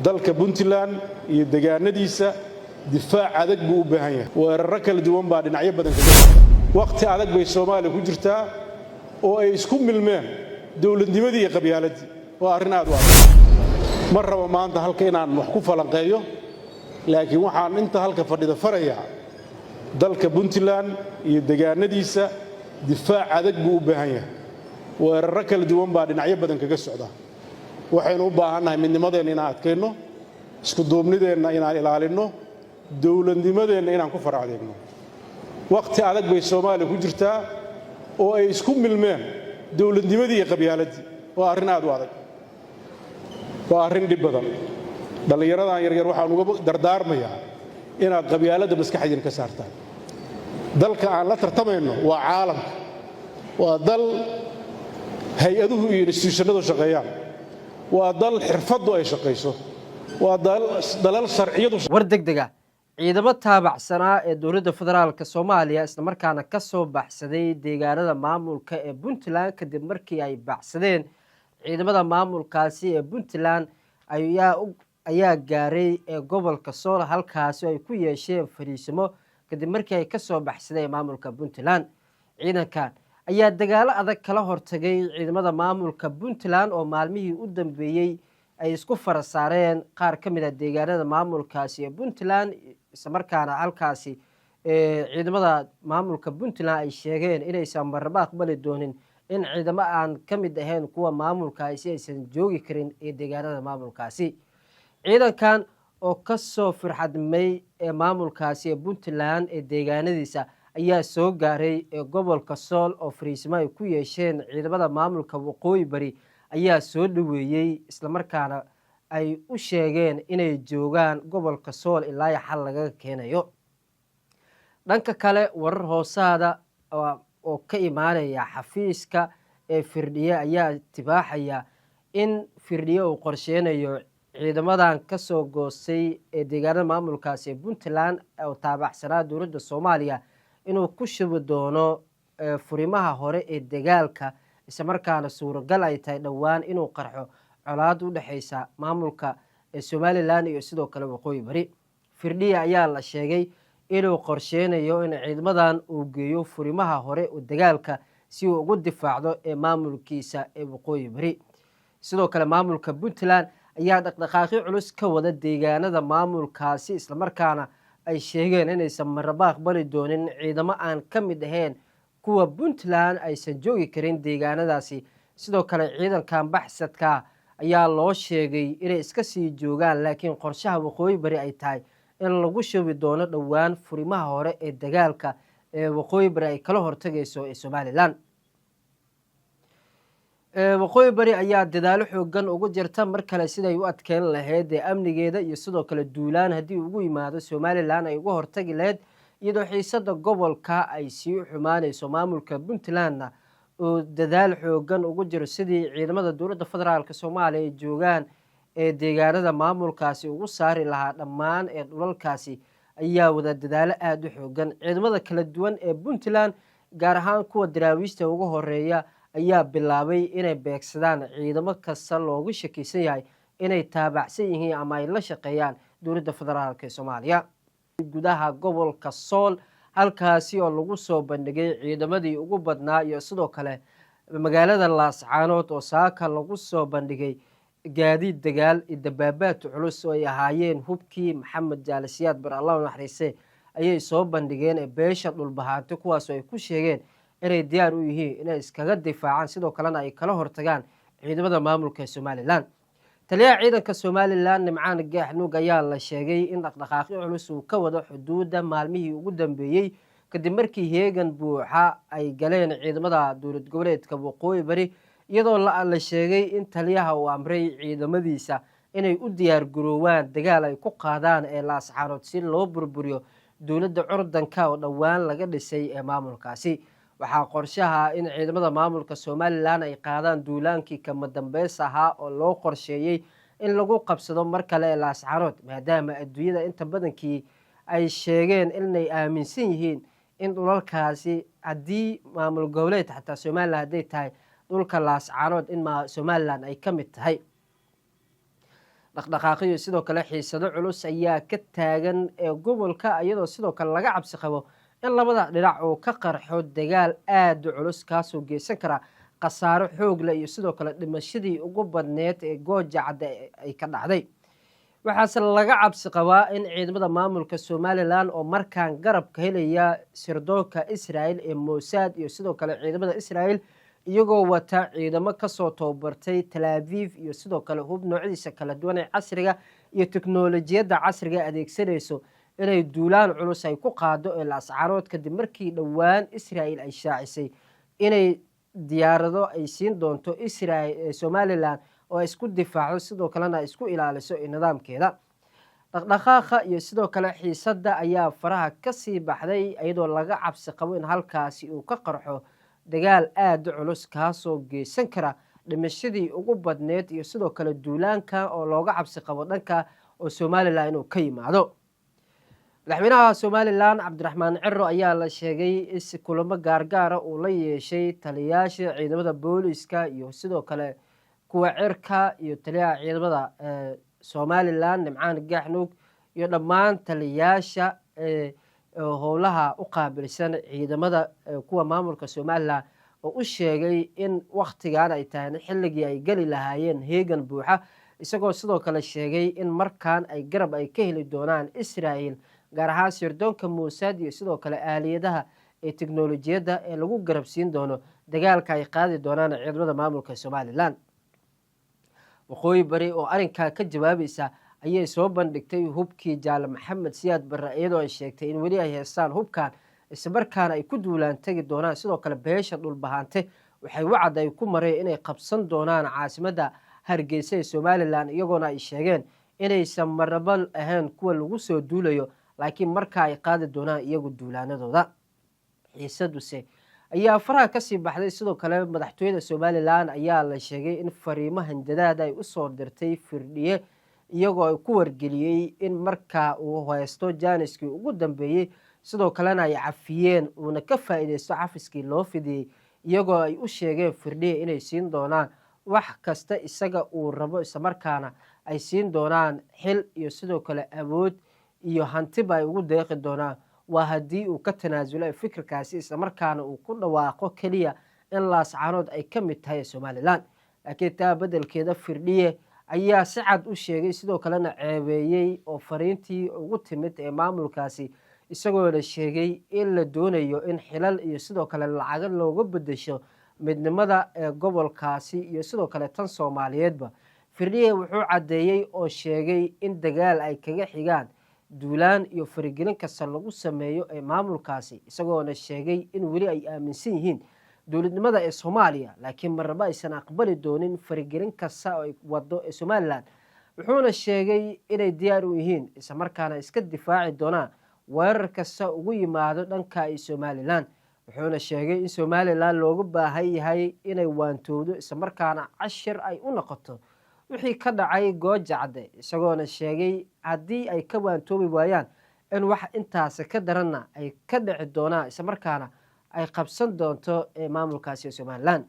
dalka Puntland iyo deegaanadiisa difaac adag buu u baahan yahay weeraro kala duwan baa dhinacyo badan ka jira waqti adag bay Soomaaliya ku jirtaa oo ay isku milmeen dawladnimadii iyo qabyaaladii waa arrin aad u adag mar rabo maanta halka inaan wax ku falanqeeyo laakiin waxaan inta halka fadhida farayaa dalka Puntland iyo deegaanadiisa difaac adag buu u baahan yahay weeraro kala duwan baa dhinacyo badan kaga socda waxaynu u baahannahay midnimadeena inaan adkayno isku duubnideena inaan ilaalino dawladnimadeena inaan ku faracdeegno waqti adag bay Soomaaliya ku jirtaa oo ay isku milmeen dawladnimadii iyo qabyaaladii waa arrin aad u adag waa arrin dhib badan dhalinyaradan yar waxaan uga dardaarmayaa inaad qabyaalada maskaxdiina ka saartaan dalka aan la tartamayno waa caalamka waa dal hay-aduhu iyo institutionadu shaqeeyaan waa dal xirfadu ay shaqeyso waa dalal sharciyadu war degdega ciidamo taabacsanaa ee dowladda federaalka Soomaaliya isla markaana ka soo baxsaday deegaanada maamulka ee Puntland kadib markii ay baxsadeen ciidamada maamulkaasi ee Puntland ayaa gaaray gobolka Sool halkaas ay ku yeesheen fariisimo kadib markii ay ka soo baxsadeen maamulka Puntland ciidankan ayaa dagaalo adag kala hortagay ciidamada maamulka Puntland oo maalmihii u dambeeyay ay isku farasaareen qaar ka mid ah deegaanada maamulkaasi ee Puntland isla markaana halkaasi ciidamada maamulka Puntland ay sheegeen inaysan marba aqbali doonin in ciidamo aan ka mid ahayn kuwa maamulkaasi aysan joogi karin ee deegaanada maamulkaasi ciidankan oo ka soo firxadmay ee maamulkaasi ee Puntland ee deegaanadiisa ayaa soo gaaray gobolka Sool oo fariisimo ay ku yeesheen ciidamada maamulka Waqooyi Bari ayaa soo dhaweeyay isla markaana ay u sheegeen inay joogaan gobolka Sool ilaa xal laga keenayo dhanka kale warar hoosaada oo ka imaanaya xafiiska ee Firdhiye ayaa tibaaxaya in Firdhiye uu qorsheenayo ciidamadan ka soo goostay ee deegaanada maamulkaasi ee Puntland oo taabacsanaa dowladda Soomaaliya inuu ku shubi doono furimaha hore ee dagaalka isla markaana suuragal ay tahay dhawaan inuu qarxo colaad u dhaxaysa maamulka Somaliland iyo sidoo kale Waqooyi Bari Firdhiye ayaa la sheegay inuu qorsheenayo in ciidamadan uu geeyo furimaha hore ee dagaalka si uu ugu difaacdo maamulkiisa ee Waqooyi Bari sidoo kale maamulka Puntland ayaa dhaqdhaqaaqyo culus ka wada deegaanada maamulkaasi isla markaana ay sheegeen inaysan marba aqbali doonin ciidamo aan ka mid ahayn kuwa Puntland aysan joogi karin deegaanadaasi sidoo kale ciidankan baxsadka ayaa loo sheegay inay iska sii joogaan laakiin qorshaha Waqooyi Bari ay tahay in lagu shubi doono dhawaan furimaha hore ee dagaalka ee Waqooyi Bari ay kala hortagayso ee Somaliland Waqooyi Bari ayaa dadaalo xoogan ugu jirta mar kale siday u adkeyn lahayd amnigeeda iyo sidoo kale duulaan hadii ugu yimaado Somaliland ay uga hortagi lahayd iyadoo xiisada gobolka ay sii xumaanayso maamulka Puntland oo dadaal xoogan ugu jiro sidii ciidamada dowladda federaalka Soomaaliya ay joogaan ee deegaanada maamulkaasi ugu saari lahaa dhammaan ee dhulalkaasi ayaa wada dadaalo aad u xoogan ciidamada kala duwan ee Puntland gaar ahaan kuwa daraawiishta ugu horeeya ayaa bilaabay inay beegsadaan ciidamo kasta loogu shakiisan yahay inay taabacsan yihiin ama ay la shaqeeyaan dowladda federaalka ee Soomaaliya gudaha gobolka Sool halkaasi oo lagu soo bandhigay ciidamadii ugu badnaa iyo sidoo kale magaalada Laascaanood oo saaka lagu soo bandhigay gaadiid dagaal iyo dabaabaad culus oo ay ahaayeen hubkii Maxamed Jaalisiyaad bar Allah naxariisay ayay soo bandhigeen beesha dhulbahaante kuwaas oo ay ku sheegeen inay diyaar u yihiin inay iskaga difaacaan sidoo kalena ay kala hortagaan ciidamada maamulka Somaliland taliyaha ciidanka Somaliland Nimcaan Gaxnuug ayaa la sheegay in dhaqdhaqaaqyo culus uu ka wado xuduudda maalmihii ugu dambeeyay kadib markii heegan buuxa ay galeen ciidamada dowlad goboleedka Waqooyi Bari iyadoo la sheegay in taliyaha uu amray ciidamadiisa inay u diyaar garoowaan dagaal ay ku qaadaan ee Laascaanood si loo burburiyo dowladda curdanka oo dhawaan laga dhisay ee maamulkaasi waxaa qorshaha in ciidamada maamulka Somaliland ay qaadaan duulaankii kama dambeys ahaa oo loo qorsheeyay in lagu qabsado mar kale Laascaanood maadaama adduunyada inta badankii ay sheegeen inay aaminsan yihiin in dhulalkaasi haddii maamul goboleed xataa Somaliland haday tahay dhulka Laascaanood in Somaliland ay ka mid tahay dhaqdhaqaaqyo sidoo kale xiisado culus ayaa ka taagan ee gobolka iyadoo sidoo kale laga cabsi qabo in labada dhinac uu ka qarxo dagaal aada u culus kaasoo geysan kara khasaaro xoog leh iyo sidoo kale dhimashadii ugu badneed ee gooja cadde ay ka dhacday. waxaase laga cabsi qabaa in ciidamada maamulka somalilan oo markaan garabka helaya sirdoonka israel ee mossad iyo sidoo kale ciidamada israel iyagoo wata ciidamo kasoo tababartay talaaviv iyo sidoo kale hub noocyadiisa kala duwan ee casriga iyo teknolojiyadda casriga adeegsanayso inay duulaan culus ay ku qaado ee laascaanood kadib markii dhowaan israel ay shaacisay inay diyaarado ay siin doonto somalilan oo isku difaacdo sidoo kalena isku ilaaliso nidaamkeeda. dhaqdhaqaaqa iyo sidoo kale xiisadda ayaa faraha kasii baxday iyadoo laga cabsi qabo in halkaasi uu ka qarxo dagaal aada u culus kaasoo geysan kara dhimashadii ugu badneed iyo sidoo kale duulaanka oo looga cabsi qabo dhanka oo somalilan inuu ka yimaado. madaxweynaha somalilan cabdiraxmaan ciro ayaa la sheegay in kulamo gaargaara uu la yeeshay taliyayaasha ciidamada booliska iyo sidoo kale kuwa cirka iyo taliyaha ciidamada somalilan nimcaan gaxnuug iyo dhammaan taliyayaasha howlaha u qaabilsan ciidamada kuwa maamulka somalilan oo u sheegay in waktigan ay tahay xilligii ay geli lahaayeen heegan buuxa isagoo sidoo kale sheegay in markaan ay garab ay ka heli doonaan israel gaar ahaan sirdoonka mossad iyo sidoo kale aaliyadaha ee teknolojiyadda ee lagu garabsiin doono dagaalka ay qaadi doonaan ciidamada maamulka somalilan. waqooyi bari oo arrinkaa ka jawaabaysa ayay soo bandhigtay hubkii jaale maxamed siyaad barre iyadoo ay sheegtay in weli ay heestaan hubkan islamarkaana ay ku duulaan tegi doonaan. sidoo kale beesha dhulbahante waxay wacad ay ku mareen inay qabsan doonaan caasimadda hargeysa ee somalilan iyagoona ay sheegeen inaysan marnaba ahayn kuwa lagu soo duulayo laakiin markaa ay qaadi doonaan iyagu duulaanadooda. xiisaduse ayaa faraha kasii baxday. sidoo kale madaxtooyada somalilan ayaa la sheegay in fariimo handadaada ay usoo dirtay firdhiye iyagoo ay ku wargeliyey in markaa uu haysto jaaniskii ugu dambeeyey sidoo kalena ay cafiyeen uuna ka faa-ideysto cafiskii loo fidiyey iyagoo ay u sheegeen firdhiye inay siin doonaan wax kasta isaga uu rabo islamarkaana ay siin doonaan xil iyo sidoo kale awood iyo hantiba ay ugu deeqi doonaan waa haddii uu ka tanaasulo fikirkaasi islamarkaana uu ku dhawaaqo keliya in laascaanood ay ka mid tahay somalilan. laakiin taa bedelkeeda firdhiye ayaa si cad u sheegay sidoo kalena ceebeeyey oo fariintii ugu timid ee maamulkaasi isagoona sheegay in la doonayo in xilal iyo sidoo kale lacago looga bedesho midnimada ee gobolkaasi iyo sidoo kale tan soomaaliyeedba. firdhiye wuxuu caddeeyey oo sheegay in dagaal ay kaga xigaan duulaan iyo farigelin kasta lagu sameeyo ee maamulkaasi isagoona sheegay in weli ay aaminsan yihiin dowladnimada ee soomaaliya laakiin marnaba aysan aqbali doonin farigelin kasta oo ay wado ee somalilan. wuxuuna sheegay inay diyaar u yihiin islamarkaana iska difaaci doonaan weerar kasta ugu yimaado dhanka ay somalilan. wuxuuna sheegay in somalilan looga baahan yahay inay waantowdo islamarkaana cashir ay u noqoto wixii ka dhacay gooja cadde isagoona sheegay haddii ay ka waantoobi waayaan in wax intaasi ka daranna ay ka dhici doonaan islamarkaana ay qabsan doonto maamulkaasi somalilan.